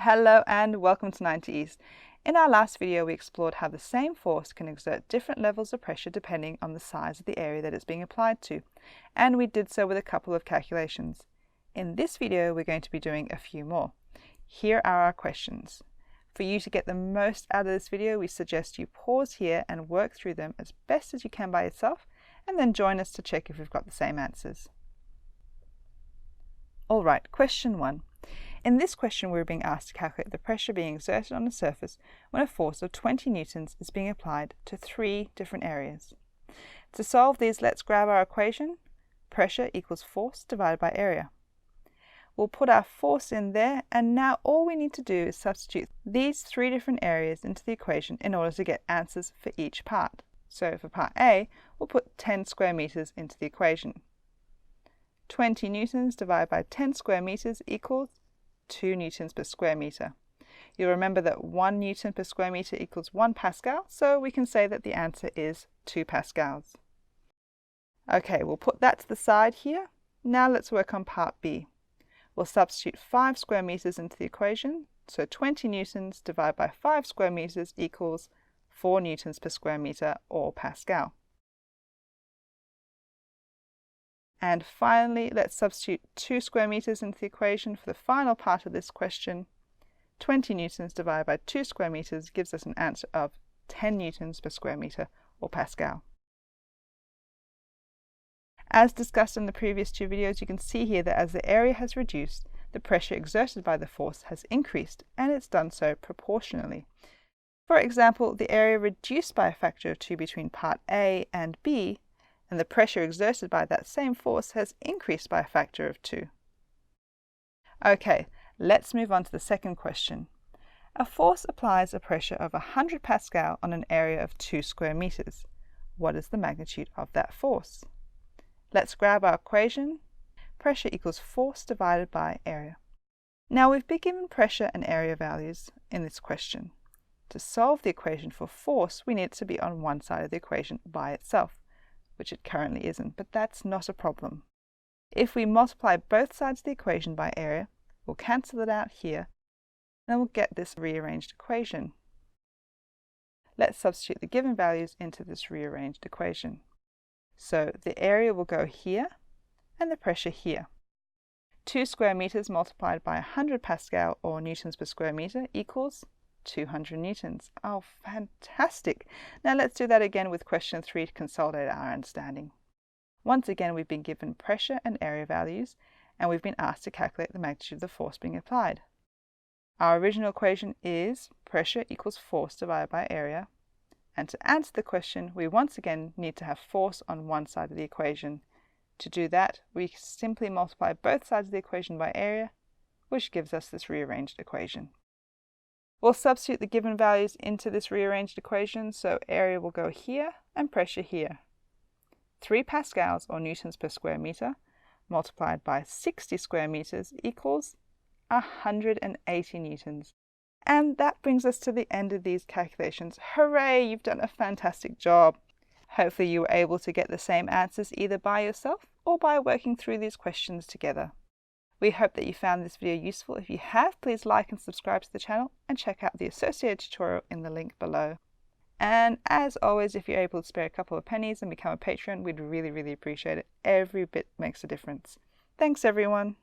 Hello and welcome to 90 East. In our last video we explored how the same force can exert different levels of pressure depending on the size of the area that it's being applied to, and we did so with a couple of calculations. In this video we're going to be doing a few more. Here are our questions. For you to get the most out of this video, we suggest you pause here and work through them as best as you can by yourself, and then join us to check if we've got the same answers. Alright, question 1. In this question we're being asked to calculate the pressure being exerted on a surface when a force of 20 newtons is being applied to 3 different areas. To solve these, let's grab our equation. Pressure equals force divided by area. We'll put our force in there, and now all we need to do is substitute these 3 different areas into the equation in order to get answers for each part. So for part A, we'll put 10 square meters into the equation. 20 newtons divided by 10 square meters equals 2 newtons per square meter. You'll remember that 1 newton per square meter equals 1 Pascal, so we can say that the answer is 2 pascals. Okay, we'll put that to the side here. Now let's work on part B. We'll substitute 5 square meters into the equation, so 20 newtons divided by 5 square meters equals 4 newtons per square meter, or Pascal. And finally, let's substitute 2 square meters into the equation for the final part of this question. 20 newtons divided by 2 square meters gives us an answer of 10 newtons per square meter, or Pascal. As discussed in the previous 2 videos, you can see here that as the area has reduced, the pressure exerted by the force has increased, and it's done so proportionally. For example, the area reduced by a factor of 2 between part A and B, and the pressure exerted by that same force has increased by a factor of 2. Okay, let's move on to the second question. A force applies a pressure of 100 Pascal on an area of 2 square meters. What is the magnitude of that force? Let's grab our equation. Pressure equals force divided by area. Now we've been given pressure and area values in this question. To solve the equation for force, we need it to be on one side of the equation by itself, which it currently isn't, but that's not a problem. If we multiply both sides of the equation by area, we'll cancel it out here, and we'll get this rearranged equation. Let's substitute the given values into this rearranged equation. So the area will go here, and the pressure here. 2 square meters multiplied by 100 Pascal, or newtons per square meter, equals 200 newtons. Oh, fantastic! Now let's do that again with question 3 to consolidate our understanding. Once again, we've been given pressure and area values, and we've been asked to calculate the magnitude of the force being applied. Our original equation is pressure equals force divided by area, and to answer the question, we once again need to have force on one side of the equation. To do that, we simply multiply both sides of the equation by area, which gives us this rearranged equation. We'll substitute the given values into this rearranged equation, so area will go here and pressure here. 3 pascals, or newtons per square meter, multiplied by 60 square meters equals 180 newtons. And that brings us to the end of these calculations. Hooray! You've done a fantastic job. Hopefully you were able to get the same answers either by yourself or by working through these questions together. We hope that you found this video useful. If you have, please like and subscribe to the channel and check out the associated tutorial in the link below. And as always, if you're able to spare a couple of pennies and become a patron, we'd really appreciate it. Every bit makes a difference. Thanks everyone.